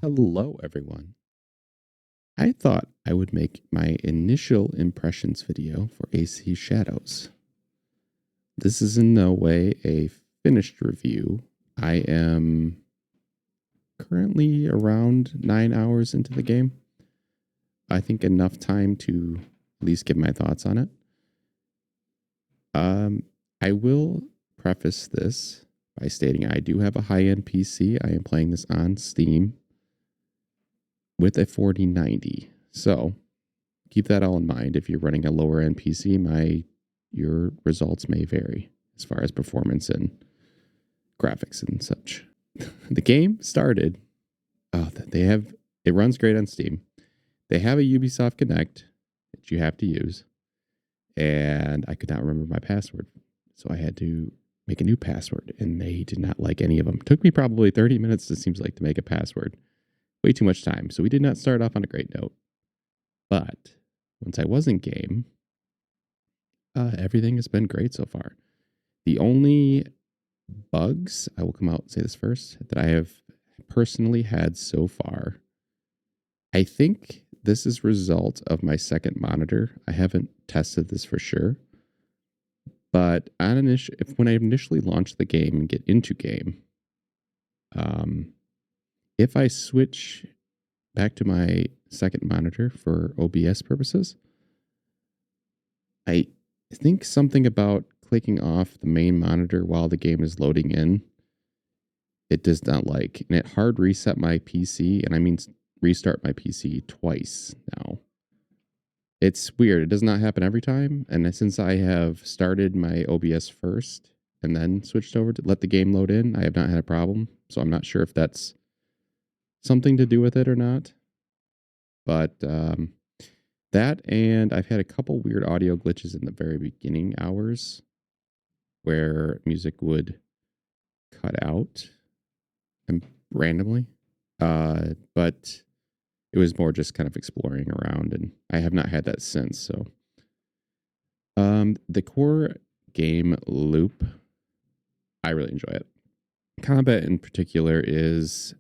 Hello, everyone. I thought I would make my initial impressions video for AC Shadows. This is in no way a finished review. I am currently around 9 hours into the game. I think enough time to at least give my thoughts on it. I will preface this by stating I do have a high-end PC. I am playing this on Steam with a 4090. So keep that all in mind. If you're running a lower end PC, your results may vary as far as performance and graphics and such. The game started. It runs great on Steam. They have a Ubisoft Connect that you have to use, and I could not remember my password, so I had to make a new password, and they did not like any of them. It took me probably 30 minutes, it seems like, to make a password. Way too much time. So we did not start off on a great note. But once I was in game, everything has been great so far. The only bugs, I will come out and say this first, that I have personally had so far, I think this is a result of my second monitor. I haven't tested this for sure. But when I initially launch the game and get into game, if I switch back to my second monitor for OBS purposes, I think something about clicking off the main monitor while the game is loading in, it does not like. And it hard reset my PC, and I mean restart my PC twice now. It's weird. It does not happen every time. And since I have started my OBS first and then switched over to let the game load in, I have not had a problem. So I'm not sure if that's something to do with it or not. But that, and I've had a couple weird audio glitches in the very beginning hours where music would cut out randomly. But it was more just kind of exploring around, and I have not had that since. So the core game loop, I really enjoy it. Combat in particular is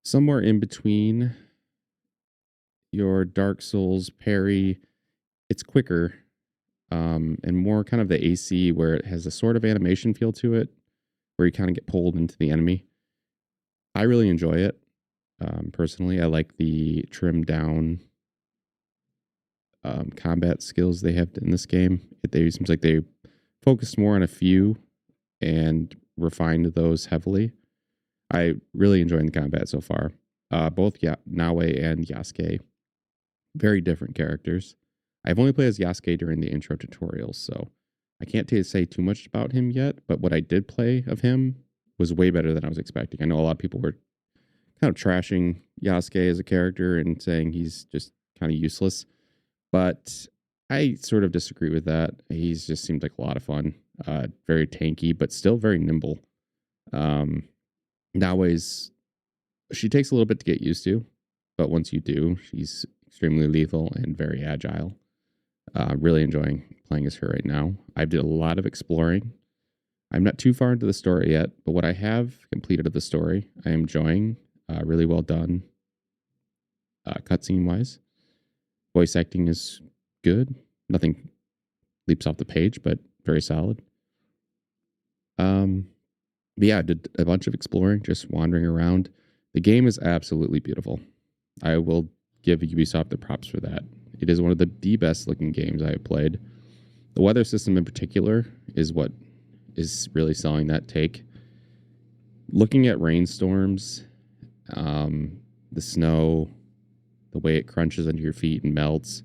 somewhere in between your Dark Souls parry. It's quicker and more kind of the AC, where it has a sort of animation feel to it, where you kind of get pulled into the enemy. I really enjoy it. Personally, I like the trimmed down combat skills they have in this game. It seems like they focused more on a few and refined those heavily. I really enjoyed the combat so far. Both Naoe and Yasuke, very different characters. I've only played as Yasuke during the intro tutorials, so I can't say too much about him yet, but what I did play of him was way better than I was expecting. I know a lot of people were kind of trashing Yasuke as a character and saying he's just kind of useless, but I sort of disagree with that. He's just seemed like a lot of fun, very tanky, but still very nimble. Naoe's, she takes a little bit to get used to, but once you do, she's extremely lethal and very agile. Really enjoying playing as her right now. I've did a lot of exploring. I'm not too far into the story yet, but what I have completed of the story, I am enjoying. Really well done, cutscene wise. Voice acting is good. Nothing leaps off the page, but very solid. But yeah, I did a bunch of exploring, just wandering around. The game is absolutely beautiful. I will give Ubisoft the props for that. It is one of the best looking games I have played. The weather system in particular is what is really selling that take. Looking at rainstorms, the snow, the way it crunches under your feet and melts,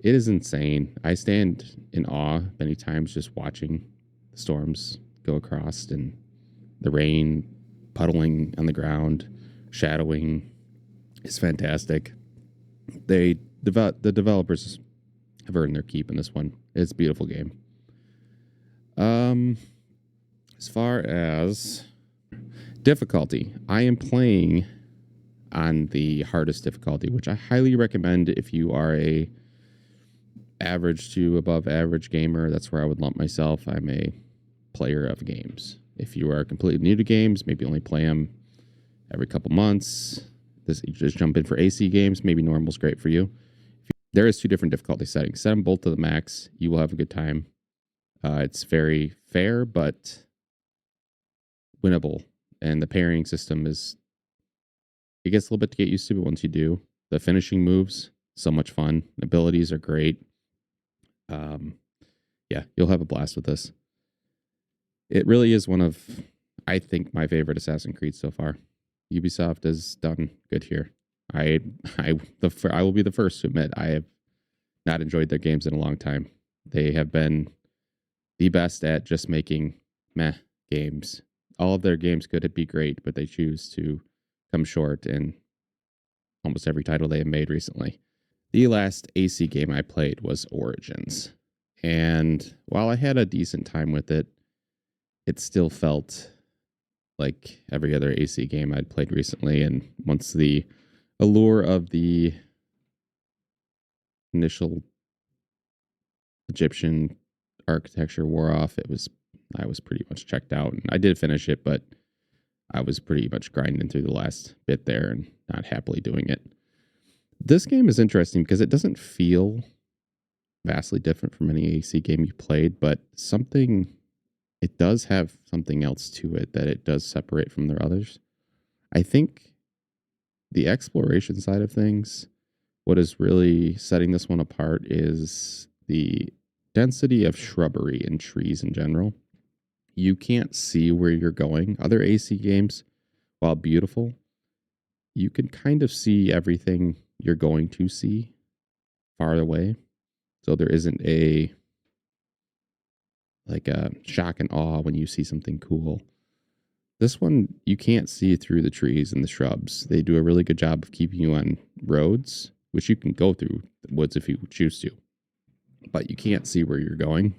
it is insane. I stand in awe many times just watching the storms go across and the rain puddling on the ground, shadowing. Is fantastic. The developers have earned their keep in this one. It's a beautiful game. As far as difficulty, I am playing on the hardest difficulty, which I highly recommend if you are a average to above average gamer. That's where I would lump myself. I'm a player of games. If you are completely new to games, maybe only play them every couple months. You just jump in for AC games. Maybe normal's great for you. There is 2 different difficulty settings. Set them both to the max. You will have a good time. It's very fair, but winnable. And the parrying system is, it gets a little bit to get used to, but once you do, the finishing moves, so much fun. Abilities are great. Yeah, you'll have a blast with this. It really is one of, I think, my favorite Assassin's Creed so far. Ubisoft has done good here. I will be the first to admit I have not enjoyed their games in a long time. They have been the best at just making meh games. All of their games could be great, but they choose to come short in almost every title they have made recently. The last AC game I played was Origins. And while I had a decent time with it, it still felt like every other AC game I'd played recently. And once the allure of the initial Egyptian architecture wore off, I was pretty much checked out. And I did finish it, but I was pretty much grinding through the last bit there and not happily doing it. This game is interesting because it doesn't feel vastly different from any AC game you played, but it does have something else to it that it does separate from their others. I think the exploration side of things, what is really setting this one apart is the density of shrubbery and trees in general. You can't see where you're going. Other AC games, while beautiful, you can kind of see everything you're going to see far away. So there isn't a shock and awe when you see something cool. This one, you can't see through the trees and the shrubs. They do a really good job of keeping you on roads, which you can go through the woods if you choose to. But you can't see where you're going,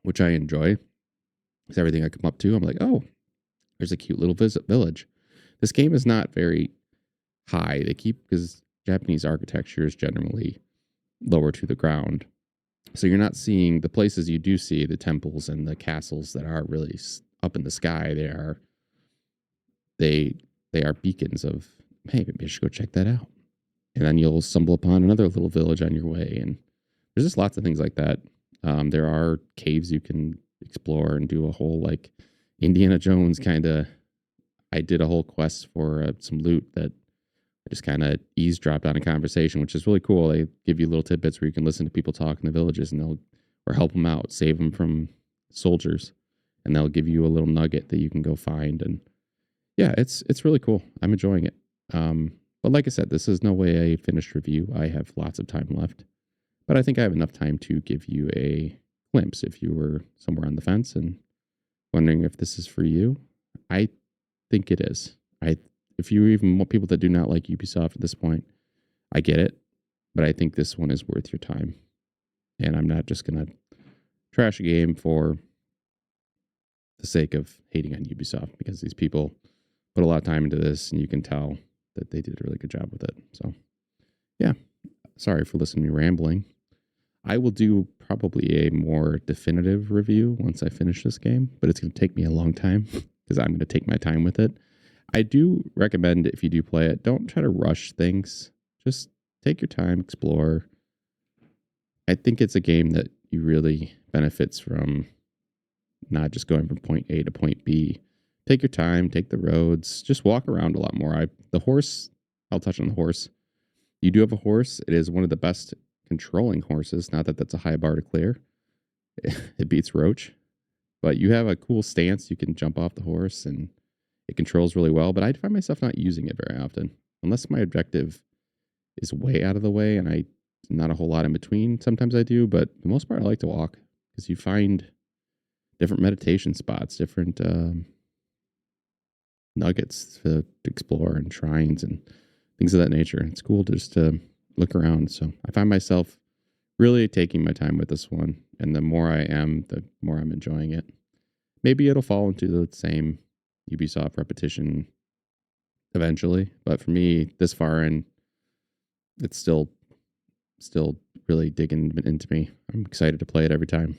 which I enjoy. Because everything I come up to, I'm like, oh, there's a cute little village. This game is not very high. Because Japanese architecture is generally lower to the ground. So you're not seeing the places you do see, the temples and the castles that are really up in the sky. They are beacons of, hey, maybe I should go check that out. And then you'll stumble upon another little village on your way. And there's just lots of things like that. There are caves you can explore and do a whole Indiana Jones kind of. I did a whole quest for some loot that I just kind of eavesdropped on a conversation, which is really cool. They give you little tidbits where you can listen to people talk in the villages, and or help them out, save them from soldiers, and they'll give you a little nugget that you can go find. And yeah, it's really cool. I'm enjoying it. But like I said, this is no way a finished review. I have lots of time left, but I think I have enough time to give you a glimpse if you were somewhere on the fence and wondering if this is for you. I think it is. If you even want people that do not like Ubisoft at this point, I get it, but I think this one is worth your time. And I'm not just going to trash a game for the sake of hating on Ubisoft, because these people put a lot of time into this, and you can tell that they did a really good job with it. So, yeah, sorry for listening to me rambling. I will do probably a more definitive review once I finish this game, but it's going to take me a long time because I'm going to take my time with it. I do recommend, if you do play it, don't try to rush things. Just take your time, explore. I think it's a game that you really benefits from not just going from point A to point B. Take your time, take the roads, just walk around a lot more. I'll touch on the horse. You do have a horse. It is one of the best controlling horses. Not that that's a high bar to clear. It beats Roach. But you have a cool stance. You can jump off the horse, and it controls really well. But I find myself not using it very often. Unless my objective is way out of the way and not a whole lot in between. Sometimes I do, but for the most part I like to walk, because you find different meditation spots, different nuggets to explore, and shrines and things of that nature. It's cool just to look around. So I find myself really taking my time with this one, and the more I am, the more I'm enjoying it. Maybe it'll fall into the same Ubisoft repetition eventually, but for me, this far in, it's still really digging into me. I'm excited to play it every time.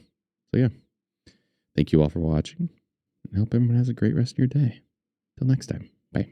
So yeah, thank you all for watching, and I hope everyone has a great rest of your day. Till next time, bye.